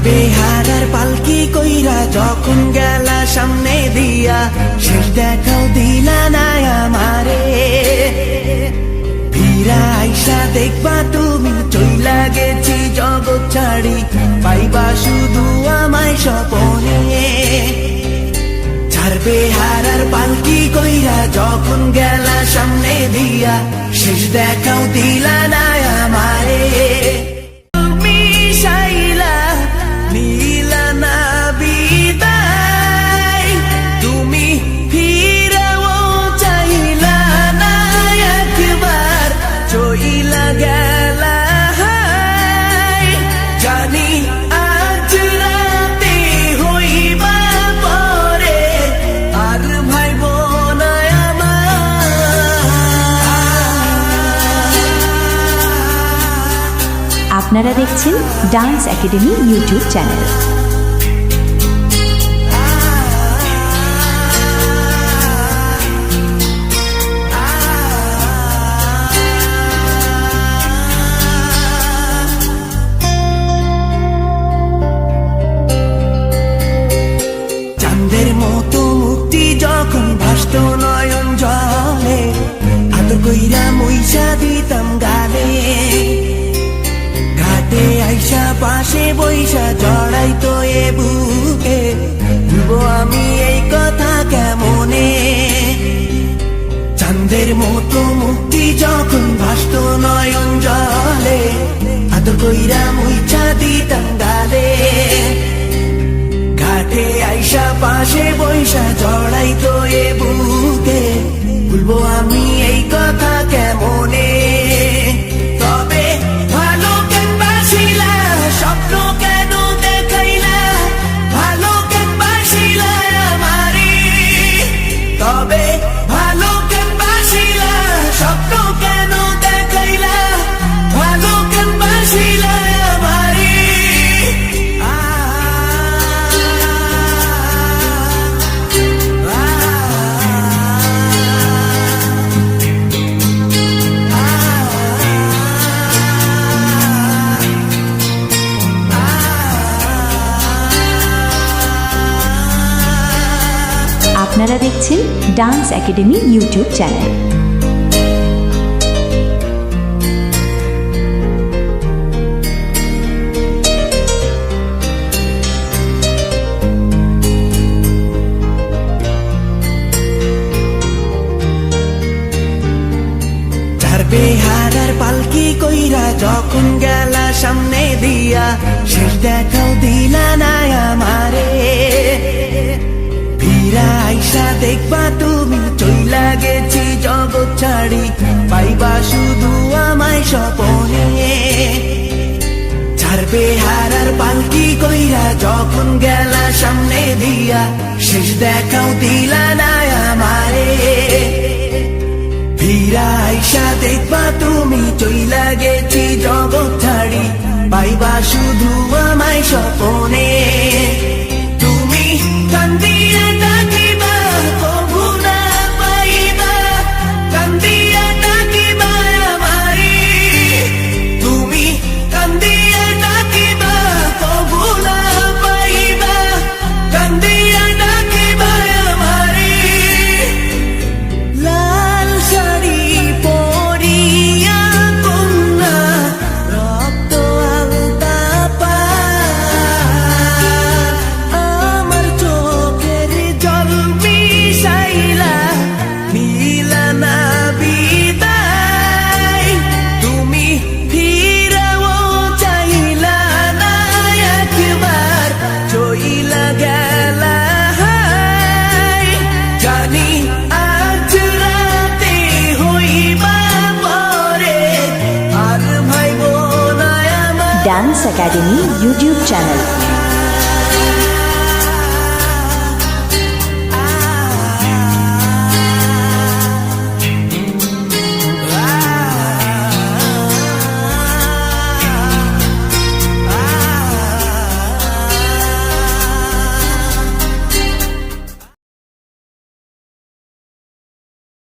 ছাড়বে হারার পালকি কইরা যখন গেলা সামনে দিয়া, শেষ দেখাও দিলা না আমারে। ফিরা আইসা দেখবা তুমি চইলা গেছি জগৎ ছাড়ি, পাইবা শুধু আমায় স্বপনে। ছাড়বে হারার পালকি কইরা যখন গেলা সামনে দিয়া, শেষ দেখাও দিলা না আমারে। তুমি সাইলা নিলা না বিদায়, তুমি ফিরাও চাইলা না একবার, চইলা গেলা জানি আজ রাতে হইবা পরে, আর ভাইব না আপনারা দেখছেন ডান্স একাডেমি ইউটিউব চ্যানেল। চাঁদের মতো মুক্তি যখন ভাসত নয়ন জলে, আদর কইরা মইসা দিতাম গালে। ঘাটে আইসা পাশে বইসা জড়াইতো এ বুকে, ভুলবো আমি এই কথা কেমনে। চাঁদের মতো মুক্তি যখন ভাসত নয়ন জলে, আদর কইরা মইসা দিতাম গালে। ঘাটে আইসা পাশে বইসা জড়াইতো এ বুকে, ভুলবো আমি এই কথা কেমনে। তবে ভালো কেন বাসিলা, স্বপ্ন কেন দেখাইলা, ভালো কেন বাসিলা আমারে। তবে ভালো কেন বাসিলা, স্বপ্ন কেন দেখাইলা, ভালো কেন বাসিলা আমারে। আপনারা দেখছেন ডান্স একাডেমি ইউটিউব চ্যানেল। ছাড়বে হারার পালকি কইরা যখন গেলা সামনে দিয়া, শেষ দেখাও দিলা না আমারে। ফিরা আইসা দেখবা তুমি চইলা গেছি জগৎ ছাড়ি, পাইবা শুধু আমায় স্বপনে। ছাড়বে হারার পালকি কইরা যখন গেলা সামনে দিয়া, শেষ দেখাও দিলা না আমারে। ফিরা আইসা দেখবা তুমি চইলা গেছি জগৎ ছাড়ি, পাইবা শুধু আমায় স্বপনে। তুমি কান্দিয়া ডাকিবা কভু না পাইবা, কান্দিয়া ডাকিবা আমারে। তুমি কান্দিয়া ডাকিবা কভু না পাইবা, কান্দিয়া ডাকিবা আমারে। লাল শাড়ি পরিয়া কন্যা, রক্ত আলতা পা, আমার চোখের জল মিশাইলা নিলা না বিদায়। তুমি ফিরাও চাইলা না একবার, চইলা গেলা জানি আজ রাতে হইবা পরে, আর ভাইব না আমার। Dance academy YouTube channel.